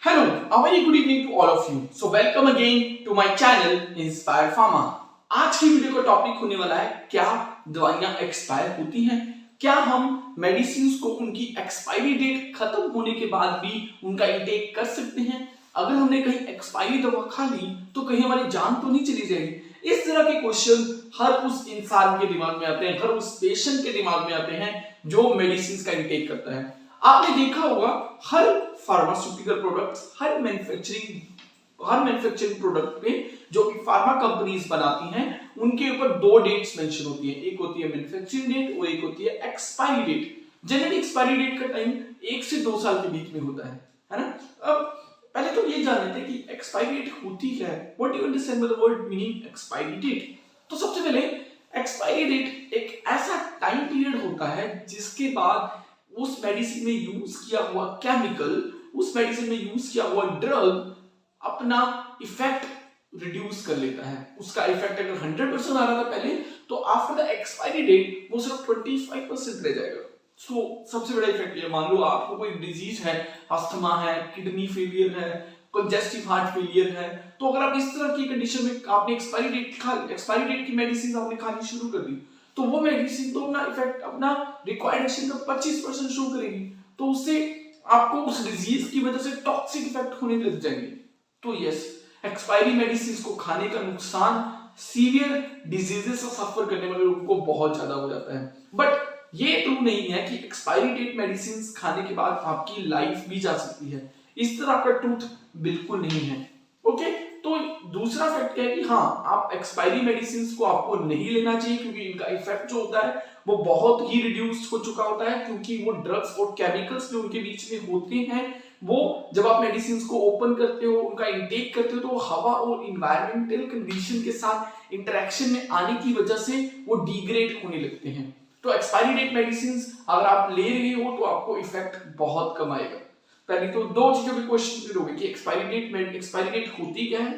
Hello, a very good evening to all of you. So welcome again to my channel Inspire Pharma. आज की video का topic होने वाला है क्या दवाइयां एक्सपायर होती हैं? क्या हम मेडिसिन को उनकी एक्सपायरी डेट खत्म होने के बाद भी उनका इंटेक कर सकते हैं? अगर हमने कहीं एक्सपायरी दवा खा ली तो कहीं हमारी जान तो नहीं चली जाएगी? इस तरह के क्वेश्चन हर उस इंसान के दिमाग में आते हैं, हर उस पेशेंट के दिमाग में आते हैं जो मेडिसिन का इंटेक करता है। आपने देखा होगा हर फार्मास्यूटिकल प्रोडक्ट्स, हर मैन्युफैक्चरिंग प्रोडक्ट पे जो कि फार्मा कंपनीज बनाती हैं उनके ऊपर दो डेट्स मेंशन होती है। एक होती है मैन्युफैक्चरिंग डेट और एक होती है expiry date. Generally expiry date का टाइम 1 से 2 साल के बीच में होता है ना। अब पहले तो ये जान लेते हैं कि एक्सपायरी डेट होती है। What you understand by the word meaning expiry date? तो सबसे पहले एक्सपायरी डेट एक ऐसा टाइम पीरियड होता है जिसके बाद उस मेडिसिन में यूज किया हुआ केमिकल, उस मेडिसिन में यूज किया हुआ ड्रग अपना इफेक्ट रिड्यूस कर लेता है। उसका इफेक्ट अगर 100% आ रहा था पहले, तो आफ्टर द एक्सपायरी डेट वो सिर्फ 25% रह जाएगा। सो सबसे बड़ा इफेक्ट ये, मान लो आपको कोई डिजीज है, अस्थमा है, किडनी फेलियर है, कंजेस्टिव हार्ट फेलियर है, तो अगर आप इस तरह की कंडीशन में आपने एक्सपायरी डेट की मेडिसिन आपने खानी शुरू कर दी, तो वो मेडिसिन तो अपना इफेक्ट, अपना रिक्वायर्ड एक्शन का 25% शो करेगी, तो उससे आपको उस डिजीज की वजह से टॉक्सिक इफेक्ट होने लग जाएंगे। तो यस, एक्सपायरी मेडिसिन को खाने का नुकसान सीवियर डिजीजेस से सफर करने वाले लोगों को बहुत ज्यादा हो जाता है। बट ये ट्रू नहीं है कि एक्सपायरी डेट मेडिसिन खाने के बाद आपकी लाइफ भी जा सकती है। इस तरह का ट्रूथ बिल्कुल नहीं है। ओके, तो दूसरा फैक्ट क्या है कि हाँ, आप एक्सपायरी मेडिसिन को आपको नहीं लेना चाहिए क्योंकि इनका इफेक्ट जो होता है वो बहुत ही रिड्यूस हो चुका होता है, क्योंकि वो ड्रग्स और केमिकल्स जो उनके बीच में होते हैं वो जब आप मेडिसिन को ओपन करते हो, उनका इंटेक करते हो, तो हवा और इन्वायरमेंटल कंडीशन के साथ इंटरेक्शन में आने की वजह से वो डिग्रेड होने लगते हैं। तो एक्सपायरी डेट मेडिसिन अगर आप ले रहे हो तो आपको इफेक्ट बहुत कम आएगा। पहले तो दो चीजों के क्वेश्चन करोगे कि एक्सपायरी डेट होती क्या है,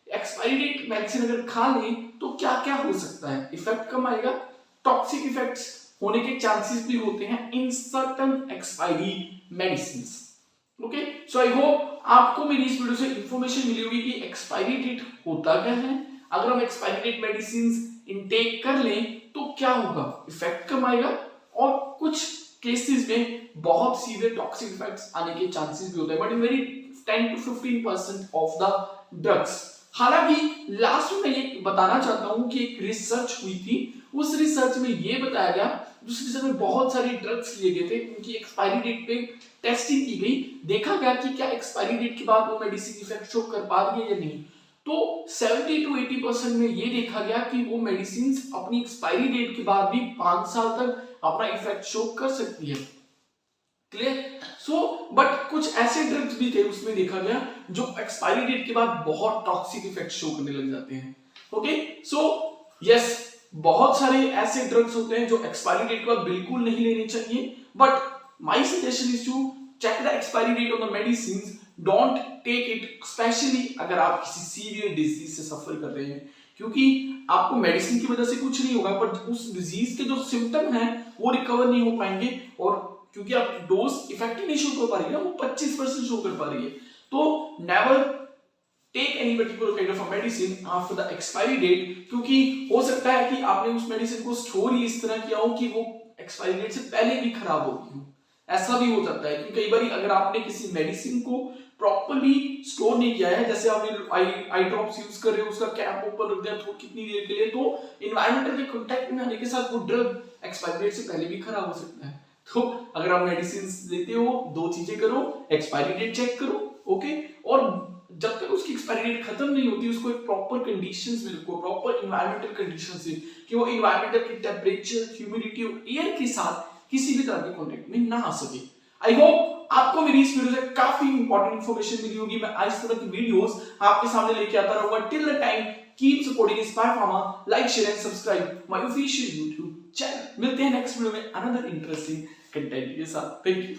एक्सपायरी डेट मेडिसिन अगर खा ले तो क्या क्या हो सकता है, इफेक्ट कम आएगा, टॉक्सिक इफेक्ट्स होने के चांसेस भी होते हैं in certain expiry medicine. Okay, so I hope आपको मेरी इस वीडियो से इंफॉर्मेशन मिली होगी कि एक्सपायरी डेट होता क्या है, अगर हम एक्सपायरी डेट मेडिसिन इनटेक कर लें तो क्या होगा, इफेक्ट कम आएगा और कुछ केसेस में बहुत सीवियर टॉक्सिक इफेक्ट्स आने के चांसेस भी होते हैं, but in very 10 to 15% of the drugs. हालांकि लास्ट में ये बताना चाहता हूं कि एक रिसर्च हुई थी, उस रिसर्च में ये बताया गया, उस रिसर्च में बहुत सारे ड्रग्स लिए गए थे, उनकी एक्सपायरी डेट पे टेस्टिंग की गई, देखा गया कि क्या एक्सपायरी डेट के बाद वो मेडिसिन इफेक्ट शो कर पा रही है या नहीं। तो 70 to 80% में ये देखा गया कि वो मेडिसिन अपनी एक्सपायरी डेट के बाद भी 5 साल तक अपना इफेक्ट शो कर सकती है। क्लियर? सो बट कुछ ऐसे ड्रग्स भी थे उसमें देखा गया जो एक्सपायरी डेट के बाद बहुत टॉक्सिक इफेक्ट शो करने लग जाते हैं। ओके, सो यस, बहुत सारे ऐसे ड्रग्स होते हैं जो एक्सपायरी डेट के बाद बिल्कुल नहीं लेने चाहिए, but my suggestion is to check the expiry date on the medicine. Don't take it, specially अगर आप किसी सीवियर डिजीज से सफर कर रहे हैं, क्योंकि आपको मेडिसिन की वजह से कुछ नहीं होगा, पर उस डिजीज के जो सिम्टम हैं वो रिकवर नहीं हो पाएंगे, और क्योंकि आप डोज इफेक्टिव नहीं शो कर पा रही है ना, वो 25% शो कर पा रही है। तो never take any particular kind of a medicine after the expiry date, क्योंकि हो सकता है कि आपने उस मेडिसिन को स्टोर ही इस तरह किया हो कि वो एक्सपायरी डेट से पहले भी खराब हो गई हो। ऐसा भी हो सकता है कि कई बार अगर आपने किसी मेडिसिन को प्रॉपर्ली स्टोर नहीं किया है, जैसे आपने आई ड्रॉप्स यूज कर रहे हो, उसका कैप ऊपर रख दिया तो कितनी देर के लिए, तो इन्वायरमेंटल के कांटेक्ट में आने के साथ वो ड्रग एक्सपायरी डेट से पहले भी खराब हो सकता है। तो अगर आप मेडिसिन लेते हो, दो चीजें करो, एक्सपायरी डेट चेक करो, ओके, और जब तक उसकी एक्सपायरी डेट खत्म नहीं होती उसको एक प्रॉपर कंडीशंस में रखो, प्रॉपर इन्वायरमेंटल कंडीशंस से, कि वो इन्वायरमेंटल की टेम्परेचर, ह्यूमिडिटी और एयर के साथ किसी भी तरह के कांटेक्ट में ना आ सके। आई होप आपको मेरी इस वीडियो से काफी इंपॉर्टेंट इंफॉर्मेशन मिली होगी। मैं इस तरह की वीडियोस आपके सामने लेके आता रहूंगा। Till the time keep supporting inspire pharma, like share and subscribe my official YouTube channel. मिलते हैं नेक्स्ट वीडियो में अनदर इंटरेस्टिंग कंटेंट के साथ। Thank you.